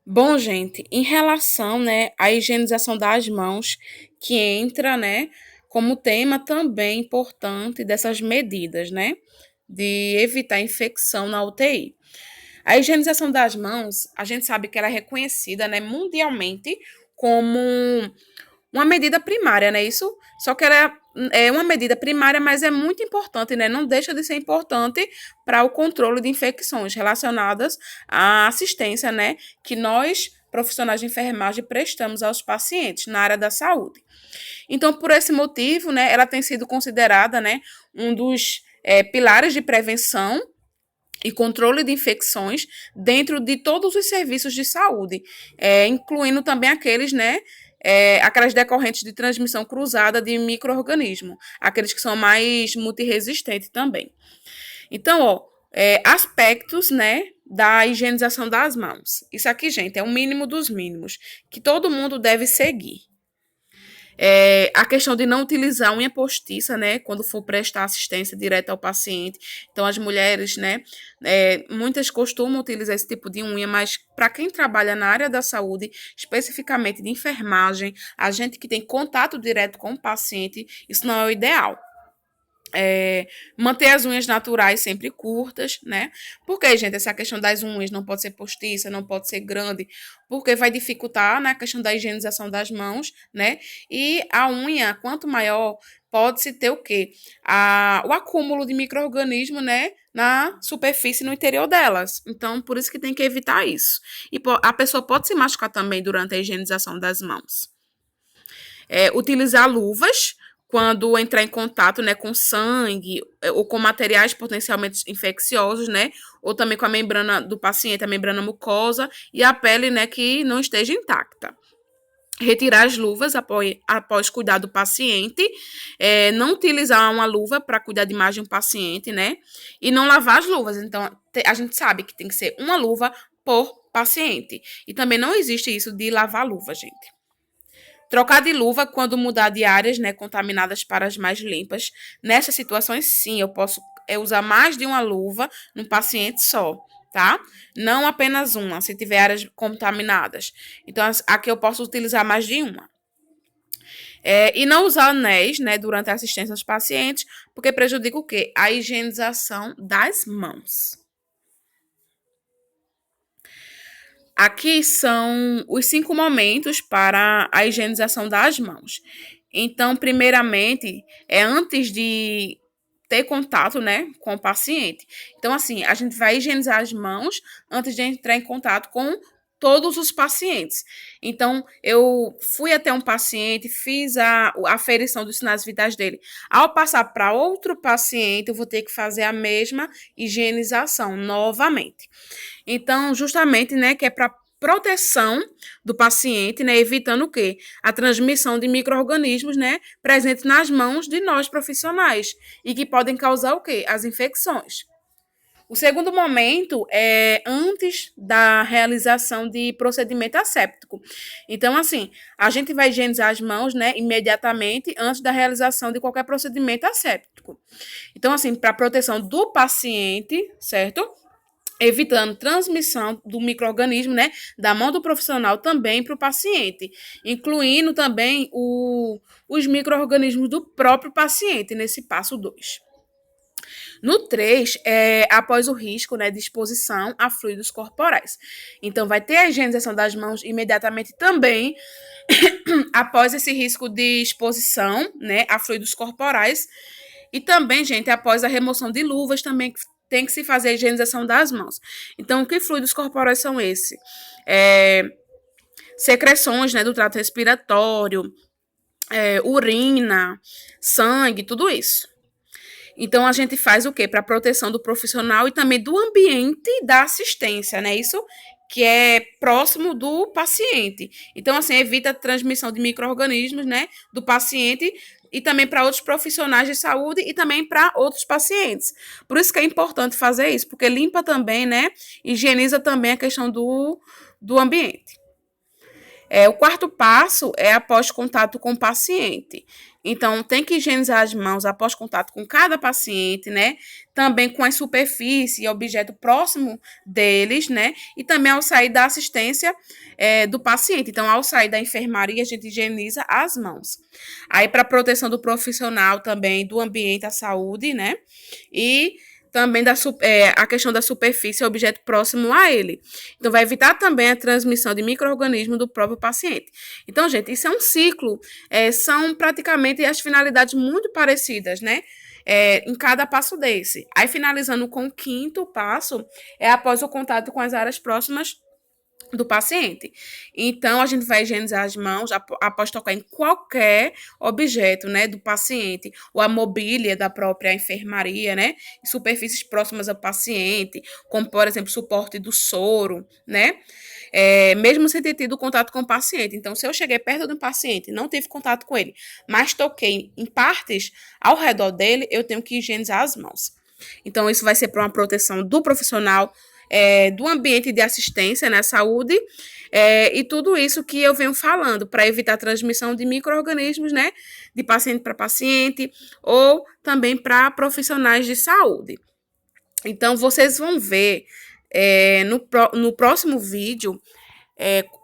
Bom, gente, em relação, né, à higienização das mãos, que entra, né, como tema também importante dessas medidas, né, de evitar infecção na UTI. A higienização das mãos, a gente sabe que ela é reconhecida, né, mundialmente como uma medida primária, né, isso? Só que ela é uma medida primária, mas é muito importante, né, não deixa de ser importante para o controle de infecções relacionadas à assistência, né, que nós, profissionais de enfermagem, prestamos aos pacientes na área da saúde. Então, por esse motivo, né, ela tem sido considerada, né, um dos pilares de prevenção e controle de infecções dentro de todos os serviços de saúde, incluindo também aqueles, né, aquelas decorrentes de transmissão cruzada de micro-organismo, aqueles que são mais multiresistentes também. Então, ó, aspectos, né, da higienização das mãos. Isso aqui, gente, é o mínimo dos mínimos que todo mundo deve seguir. A questão de não utilizar unha postiça, né, quando for prestar assistência direta ao paciente. Então, as mulheres, né, muitas costumam utilizar esse tipo de unha, mas para quem trabalha na área da saúde, especificamente de enfermagem, a gente que tem contato direto com o paciente, isso não é o ideal. Manter as unhas naturais sempre curtas, né? Porque, gente, essa questão das unhas não pode ser postiça, não pode ser grande, porque vai dificultar na questão da higienização das mãos, né? E a unha, quanto maior, pode-se ter o quê? O acúmulo de micro-organismos, né? Na superfície, no interior delas. Então, por isso que tem que evitar isso. E a pessoa pode se machucar também durante a higienização das mãos. Utilizar luvas quando entrar em contato, né, com sangue ou com materiais potencialmente infecciosos, né, ou também com a membrana do paciente, a membrana mucosa e a pele, né, que não esteja intacta. Retirar as luvas após cuidar do paciente, não utilizar uma luva para cuidar de mais de um paciente, né, e não lavar as luvas. Então, a gente sabe que tem que ser uma luva por paciente. E também não existe isso de lavar luva, gente. Trocar de luva quando mudar de áreas, né, contaminadas para as mais limpas. Nessas situações, sim, eu posso usar mais de uma luva num paciente só, tá? Não apenas uma, se tiver áreas contaminadas. Então, aqui eu posso utilizar mais de uma. E não usar anéis, né, durante a assistência aos pacientes, porque prejudica o quê? A higienização das mãos. Aqui são os 5 momentos para a higienização das mãos. Então, primeiramente, é antes de ter contato, né, com o paciente. Então, assim, a gente vai higienizar as mãos antes de entrar em contato com todos os pacientes. Então, eu fui até um paciente, fiz a aferição dos sinais vitais dele. Ao passar para outro paciente, eu vou ter que fazer a mesma higienização novamente. Então, justamente, né, que é para proteção do paciente, né, evitando o quê? A transmissão de micro-organismos, né, presentes nas mãos de nós profissionais e que podem causar o quê? As infecções. O segundo momento é antes da realização de procedimento asséptico. Então, assim, a gente vai higienizar as mãos, né, imediatamente antes da realização de qualquer procedimento asséptico. Então, assim, para proteção do paciente, certo? Evitando transmissão do micro-organismo, né, da mão do profissional também para o paciente, incluindo também os micro-organismos do próprio paciente nesse passo 2. No 3, após o risco, né, de exposição a fluidos corporais. Então, vai ter a higienização das mãos imediatamente também após esse risco de exposição, né, a fluidos corporais. E também, gente, após a remoção de luvas, também tem que se fazer a higienização das mãos. Então, que fluidos corporais são esses? Secreções, né, do trato respiratório, urina, sangue, tudo isso. Então, a gente faz o quê? Para proteção do profissional e também do ambiente da assistência, né? Isso que é próximo do paciente. Então, assim, evita a transmissão de micro-organismos, né, do paciente e também para outros profissionais de saúde e também para outros pacientes. Por isso que é importante fazer isso, porque limpa também, né, higieniza também a questão do ambiente. O quarto passo é após contato com o paciente. Então, tem que higienizar as mãos após contato com cada paciente, né? Também com as superfícies e objeto próximo deles, né? E também ao sair da assistência do paciente. Então, ao sair da enfermaria, a gente higieniza as mãos. Aí, para proteção do profissional também, do ambiente, à saúde, né? E também a questão da superfície e objeto próximo a ele. Então, vai evitar também a transmissão de micro-organismos do próprio paciente. Então, gente, isso é um ciclo. São praticamente as finalidades muito parecidas, né? Em cada passo desse. Aí, finalizando com o quinto passo, após o contato com as áreas próximas do paciente. Então, a gente vai higienizar as mãos após tocar em qualquer objeto, né, do paciente, ou a mobília da própria enfermaria, né, superfícies próximas ao paciente, como, por exemplo, suporte do soro, né, mesmo sem ter tido contato com o paciente. Então, se eu cheguei perto do paciente, não tive contato com ele, mas toquei em partes ao redor dele, eu tenho que higienizar as mãos. Então, isso vai ser para uma proteção do profissional, do ambiente de assistência na saúde, e tudo isso que eu venho falando para evitar a transmissão de micro-organismos, né, de paciente para paciente ou também para profissionais de saúde. Então, vocês vão ver no próximo vídeo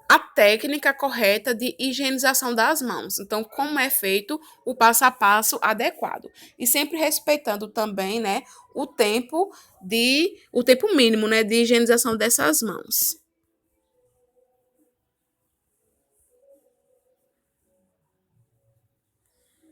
a técnica correta de higienização das mãos. Então, como é feito o passo a passo adequado. E sempre respeitando também, né, o tempo mínimo, né, de higienização dessas mãos.